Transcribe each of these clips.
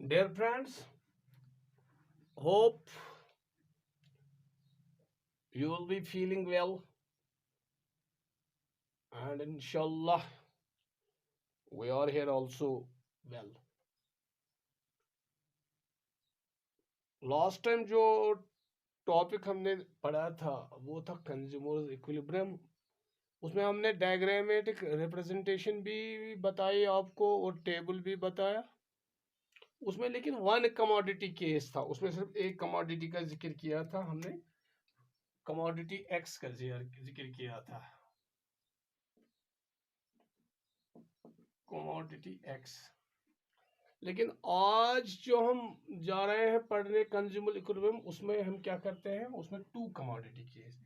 Dear friends, hope you will be feeling well, and inshallah we are here also well. Last time जो topic हमने पढ़ा था वो था कंज्यूमर्स इक्विलिब्रियम। उसमें हमने डायग्रामेटिक रिप्रेजेंटेशन भी बताई आपको और टेबल भी बताया उसमें, लेकिन वन कमोडिटी केस था, उसमें सिर्फ एक कमोडिटी का जिक्र किया था हमने, कमोडिटी एक्स का जिक्र किया था, कमोडिटी एक्स। लेकिन आज जो हम जा रहे हैं पढ़ने कंज्यूमर इक्विलिब्रियम, उसमें हम क्या करते हैं, उसमें टू कमोडिटी केस,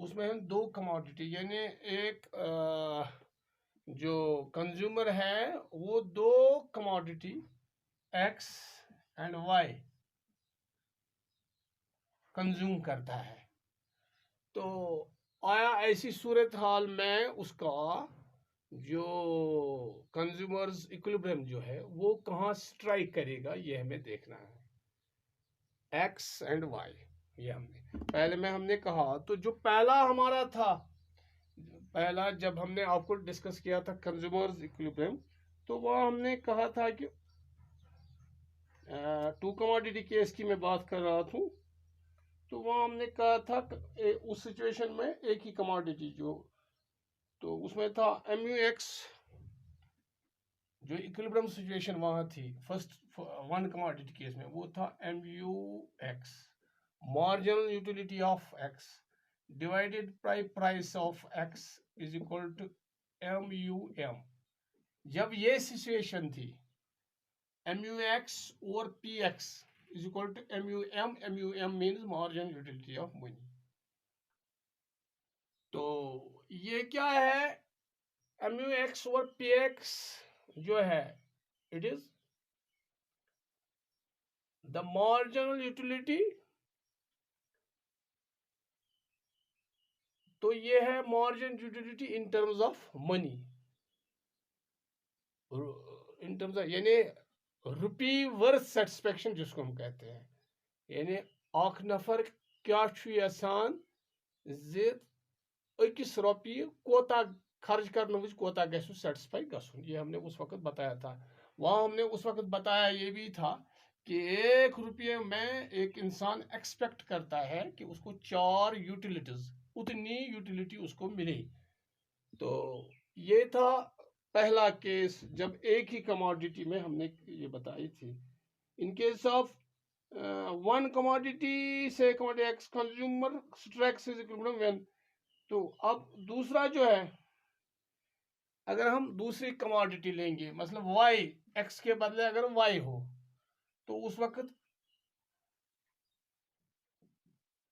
उसमें हम दो कमोडिटी यानी एक जो कंज्यूमर है वो दो commodity X and Y consume करता है। तो आया ऐसी सूरत हाल में उसका जो कंज्यूमर्स इक्विलिब्रियम जो है वो कहाँ स्ट्राइक करेगा, ये हमें देखना है। एक्स एंड वाई, ये हमने पहले में हमने कहा, तो जो पहला हमारा था, पहला जब हमने आपको डिस्कस किया था कंज्यूमर्स इक्विलिब्रियम, तो वह हमने कहा था कि टू कमोडिटी केस की मैं बात कर रहा हूँ। तो वहाँ हमने कहा था उस सिचुएशन में एक ही कमोडिटी जो, तो उसमें था एम यू एक्स, जो इक्विलिब्रियम सिचुएशन वहाँ थी फर्स्ट वन कमोडिटी केस में, वो था M U X, marginal utility of X divided by price of X is equal to M U M. जब ये सिचुएशन थी एम यू एक्स और P X is equal to M U M, M U M means marginal utility of money. तो ये क्या है, M U X और P x जो है, it is the marginal utility. तो ये है margin utility in terms of money, in terms of यानी रुपी वर्थ सेटिस्फेक्शन जिसको हम कहते हैं, यानी अख नफर क्या यसान जे अकिस रुपये कोता खर्च करने विज कोता गु सेटिस्फाई गसुन, ये हमने उस वक्त बताया था। वहाँ हमने उस वक्त बताया ये भी था कि 1 रुपये में एक इंसान एक्सपेक्ट करता है कि उसको 4 यूटिलिटीज, उतनी यूटिलिटी उसको मिले। तो ये था पहला केस जब एक ही कमोडिटी में हमने ये बताई थी। In case of one commodity से commodity X consumer strikes is equilibrium when. तो अब दूसरा जो है, अगर हम दूसरी कमोडिटी लेंगे, मतलब वाई, एक्स के बदले अगर वाई हो, तो उस वक्त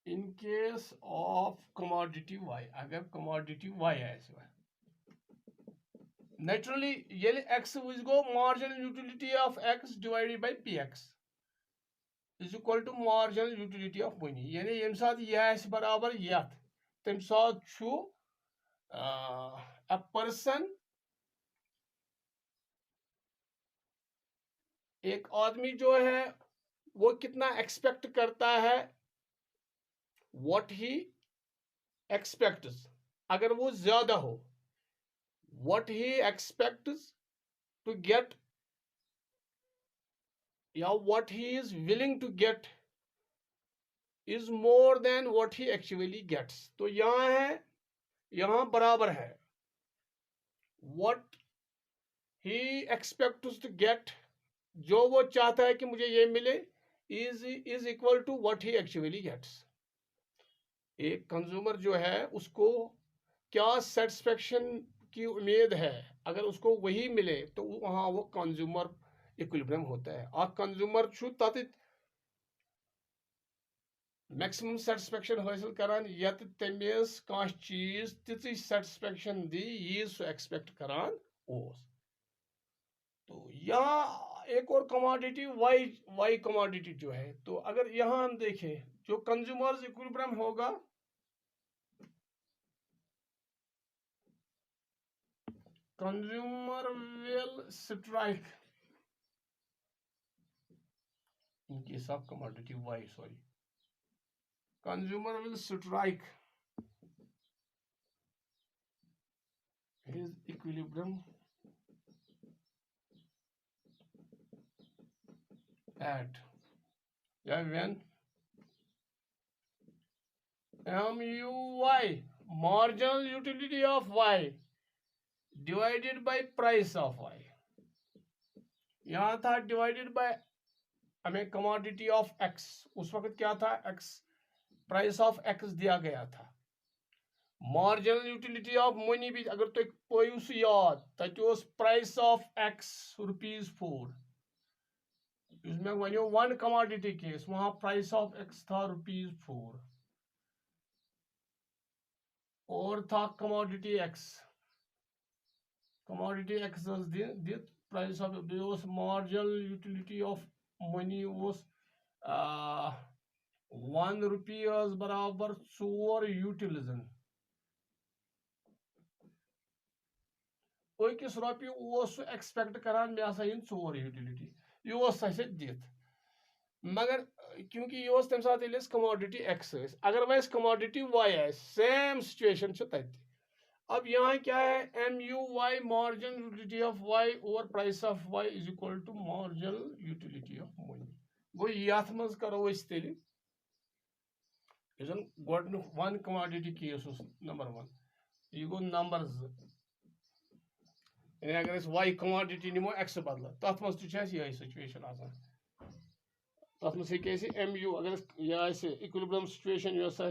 in case of commodity Y, अगर कमोडिटी वाई है नेचुरली ये एक्स विज गो marginal utility of X divided by P X is equal to marginal utility of money, यानी यम साथ यह बराबर यथ, तम साथ अ पर्सन, एक आदमी जो है वो कितना एक्सपेक्ट करता है, व्हाट ही एक्सपेक्ट्स, अगर वो ज्यादा हो, what he expects to get, या what he is willing to get is more than what he actually gets. तो यहां है, यहां बराबर है, what he expects to get, जो वो चाहता है कि मुझे ये मिले, is equal to what he actually gets. एक कंज्यूमर जो है उसको क्या सेटिस्फेक्शन की उम्मीद है, अगर उसको वही मिले तो वहां वो कंज्यूमर इक्विलिब्रियम होता है। आ कंज्यूमर तत मैक्सिमम सेटिस्फेक्शन हासिल करान यत तमिस कह चीज ती सेटिस्फेक्शन दी यीज सो एक्सपेक्ट करान ओस। तो यहाँ एक और कमोडिटी वाई, वाई कमोडिटी जो है, तो अगर यहाँ हम देखें जो कंज्यूमर्स इक्विलिब्रियम होगा, consumer will strike in case of commodity Y, sorry. Consumer will strike his equilibrium at, yeah, when MUY, marginal utility of Y, divided by price of Y. यहाँ था divided by, हमें commodity of X, उस वक्त क्या था, X, price of X दिया गया था. Marginal utility of money भी अगर तो कोई उस याद, that was price of X ₹4. उसमें वही one commodity case, वहाँ price of X था ₹4. और था commodity X. Commodity X was the price of, was marginal utility of money was ₹1 was बराबर 4 utilization. अकिस रॉपि एक्सपेक्ट करान मे हसा इन 4 यूटिलिटी यह दित मगर क्योंकि यह तम सात कमोडिटी एक्स अगर वह कमोडिटी वाई सेम सिचुएशन तत. अब यहाँ क्या है, M U Y marginal utility of Y और price of Y is equal to marginal utility of money. गो यथ मज करो तेल गोड वन कमोडिटी केस नंबर 1 यह गो नंबर 2. अगर वाई कमोडिटी निमो एक्स बदल तथ मज यह सिचुएशन आसान तथ मज हे एम यू अगर यह इक्विलिब्रियम सिचुएशन सह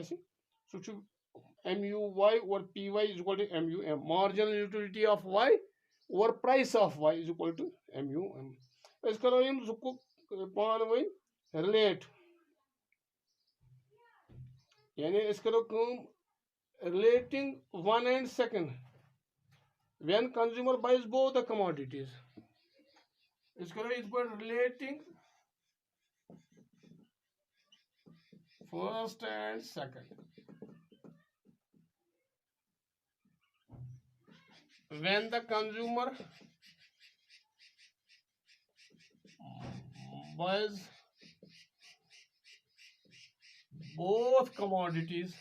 एम यू वाई और P Y is equal to M U M. Marginal utility of Y और price of Y is equal to M U M. करो पान वन रिलेट, यानी करो relating 1 and 2 when consumer buys both the commodities. Is relating first and second. When the consumer buys both commodities,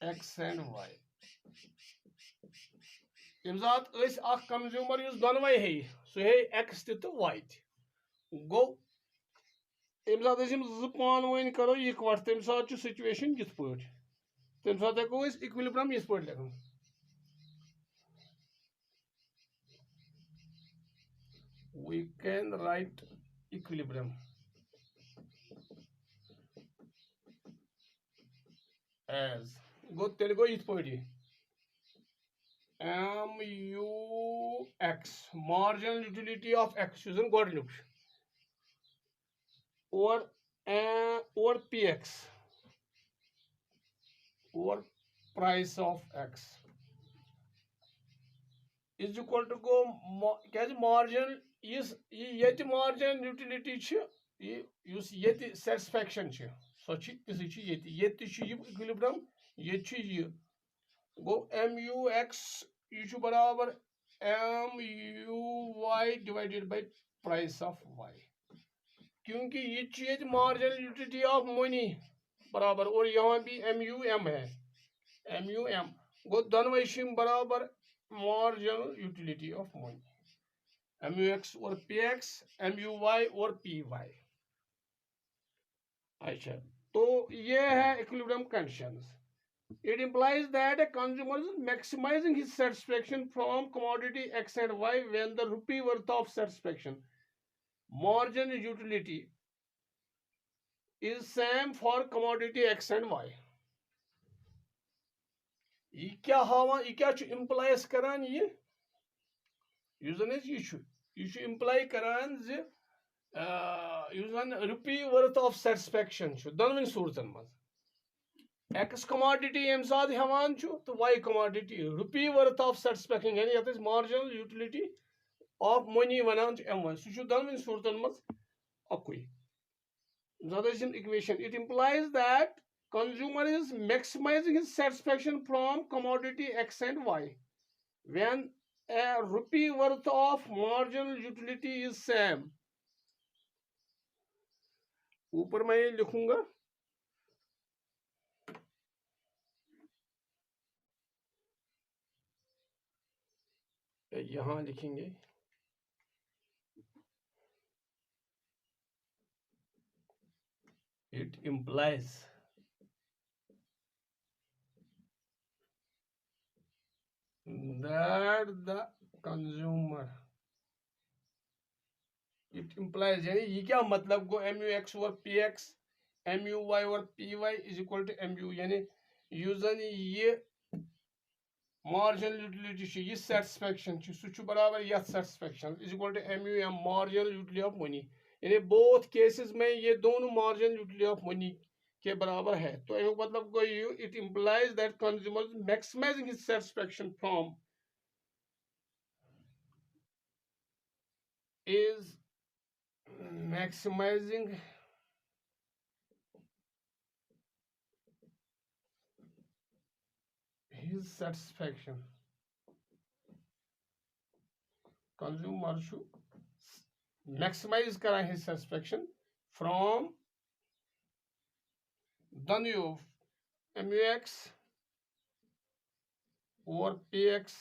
X and Y. Consumer दोनवे हे सह X तो Y गो पान one करो इकवट तम सात सिचुएशन ये तम सात हेको इक्विलिब्रियम इस पे लिखन. We can write equilibrium as गो तेल गो इत पे MUX marginal utility of X गोडनुक और PX और price of X is equal to go क्या marginal ये marginal utility ये satisfaction सो ये equilibrium ये गो MUX यह बराबर MUY divided by price of Y. क्योंकि ये मार्जिनल यूटिलिटी ऑफ मनी बराबर और यहाँ भी MUM है, MUM गो दोनों बराबर marginal utility of money. MUX और PX, MUY और PY. अच्छा, तो ये है equilibrium conditions. It implies that a consumer is maximizing his satisfaction from commodity X and Y when the rupee worth of satisfaction margin utility is same for commodity X and Y. ये क्या हावा ये क्या implies करान ये यूजन ये imply करान जे यूजन rupee worth of satisfaction दोनों सूरतन मज X commodity यम साथ हेवान तो Y commodity rupee worth of satisfaction यानी यत marginal utility of money वनान M1 सह दोनों सूरतन मज अकुई. Equation, it implies that consumer is maximizing his satisfaction from commodity X and Y when a rupee worth of marginal utility is same. ऊपर मैं ये लिखूंगा, यहां लिखेंगे it implies that the consumer, it implies यानी ये क्या मतलब को mu x और p x mu y और p y is equal to mu यानी यूजन ये marginal utility छु ये satisfaction छु सु छु बराबर यथ satisfaction is equal to mu m marginal utility of money यानी both cases में ये दोनों marginal utility of money के बराबर है तो एक मतलब कोई it implies that consumers maximizing his satisfaction from is maximizing his satisfaction. Consumer should maximize kara his satisfaction from the new MUX or PX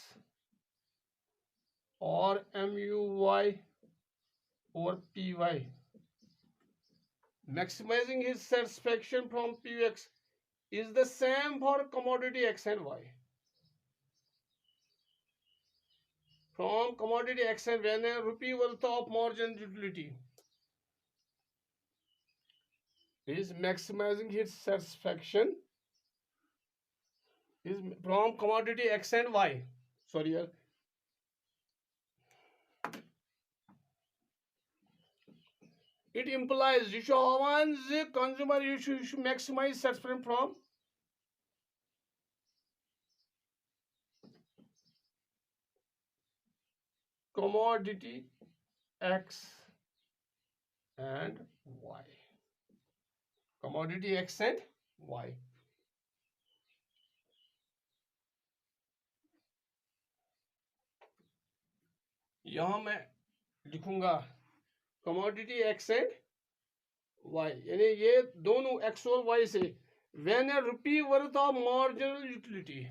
or MUY or PY. Maximizing his satisfaction from PX is the same for commodity X and Y. From commodity X and when a rupee worth of margin utility is maximizing his satisfaction is from commodity X and Y. Sorry, it implies you should have the consumer you should maximize satisfaction from commodity X and Y. Commodity X and Y. यहां मैं लिखूंगा commodity X and Y यानी ये दोनों X और Y से when a rupee worth of marginal utility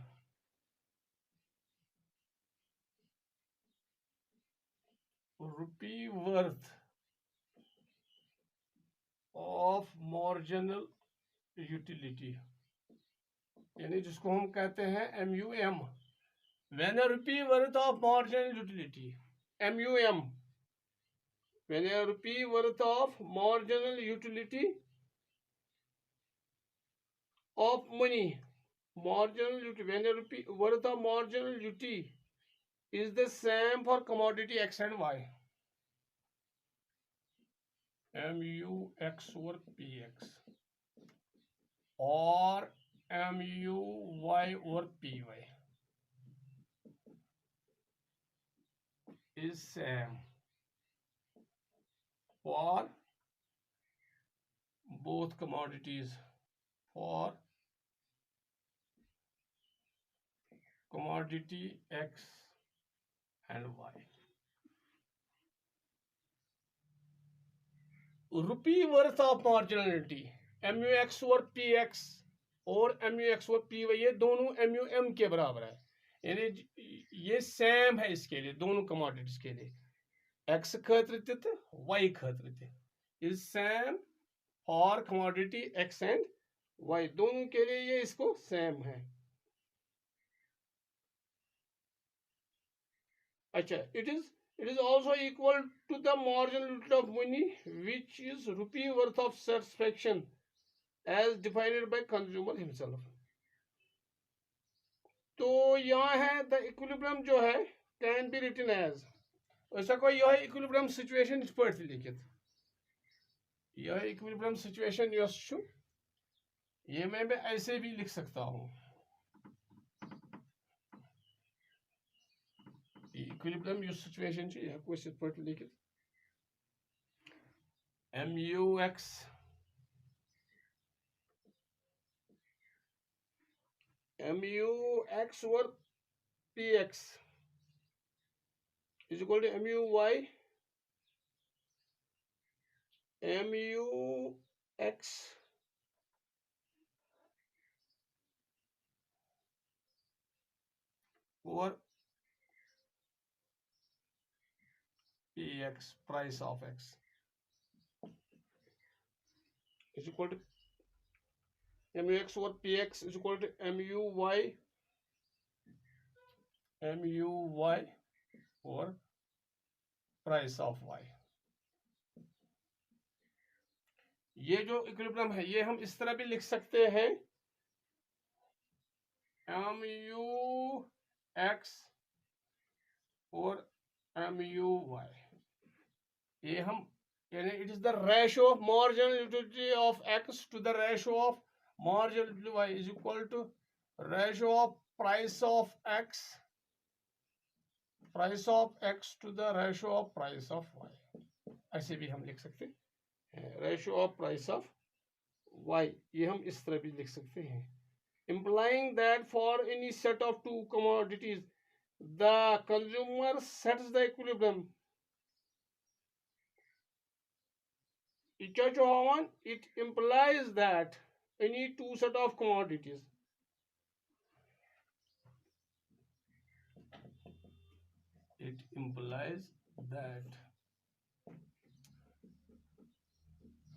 rupee worth of marginal utility यानी जिसको हम कहते हैं MUM when a rupee worth of marginal utility MUM when a rupee worth of marginal utility of money marginal utility when a rupee worth of marginal utility is the same for commodity X and Y MUX or PX or MUY or PY is same for both commodities for commodity X and Y. Rupee worth of marginality MUX और PX और MUX और PY ये दोनों MUM के बराबर है यानी ये सेम है इसके लिए दोनों कमोडिटीज के लिए X खतर तो Y खतर is same for commodity X and Y दोनों के लिए ये इसको सेम है अच्छा it is also equal to the marginal utility of money which is rupee worth of satisfaction as defined by consumer himself तो यहाँ है द इक्विलिब्रियम जो है कैन बी रिटन एज ऐसा कोई यह इक्विलिब्रियम सिचुएशन इस पर लिखित यह इक्विलिब्रियम सिचुएशन ये मैं भी ऐसे भी लिख सकता हूँ इक्विलिब्रियम यो सिचुएशन यह कुछ इस पर लिखित MUX MUX और PX is equal to MUY MUX over PX, price of X, is equal to MUX over PX is equal to MUY over price of Y. ये जो इक्विलिब्रियम है ये हम इस तरह भी लिख सकते हैं MUX और MUY. ये हम यानी it is the ratio of marginal utility of X to the ratio of marginal utility Y is equal to ratio of price of X to the ratio of price of Y. ऐसे भी हम लिख सकते हैं ratio of price of Y, ये हम इस तरह भी लिख सकते हैं. Implying that for any set of two commodities the consumer sets the equilibrium. It implies that any two set of commodities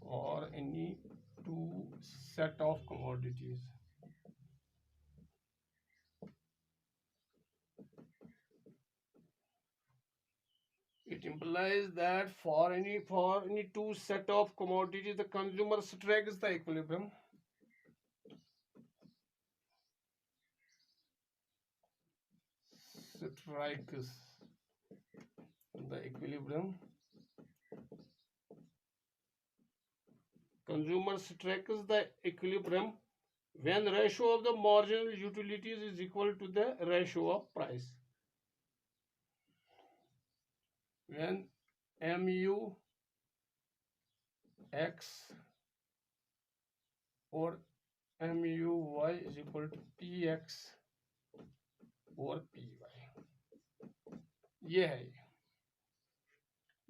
for any two set of commodities it implies that for any two set of commodities the consumer strikes the equilibrium. Consumer strikes the equilibrium when ratio of the marginal utilities is equal to the ratio of price. When MUX or MUY is equal to PX और PY. ये है,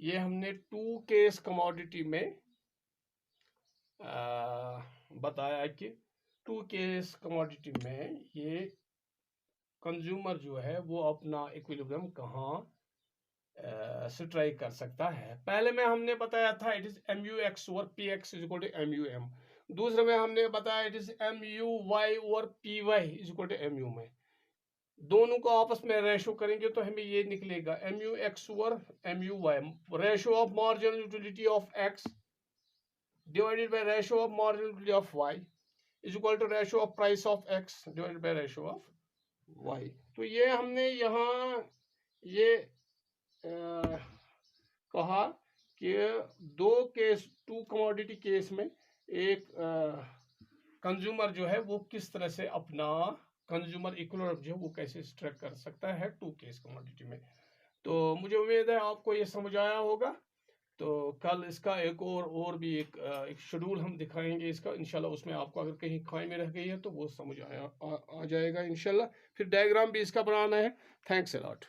ये हमने to case commodity में बताया कि to case commodity में ये कंज्यूमर जो है वो अपना इक्विलिब्रियम कहाँ स्ट्राइक कर सकता है. पहले में हमने बताया था इट इज MUX और PX is equal to MUM. दूसरे में हमने बताया इट इज MUY और PY is equal to MU में. दोनों को आपस में रेशो करेंगे तो हमें ये निकलेगा MUX और MUY ratio of marginal utility of X divided by ratio of marginal utility of Y is equal to ratio of price of X divided by ratio of Y. तो ये हमने यहाँ ये कहा कि दो केस टू कमोडिटी केस में एक कंज्यूमर जो है वो किस तरह से अपना कंज्यूमर इक्विलिब्रियम जो है वो कैसे स्ट्राइक कर सकता है टू केस कमोडिटी में. तो मुझे उम्मीद है आपको ये समझ आया होगा. तो कल इसका एक और भी एक शेड्यूल हम दिखाएंगे इसका इंशाल्लाह. उसमें आपको अगर कहीं खाई में रह गई है तो वो समझ आ जाएगा इंशाल्लाह. फिर डायग्राम भी इसका बनाना है. Thanks a lot.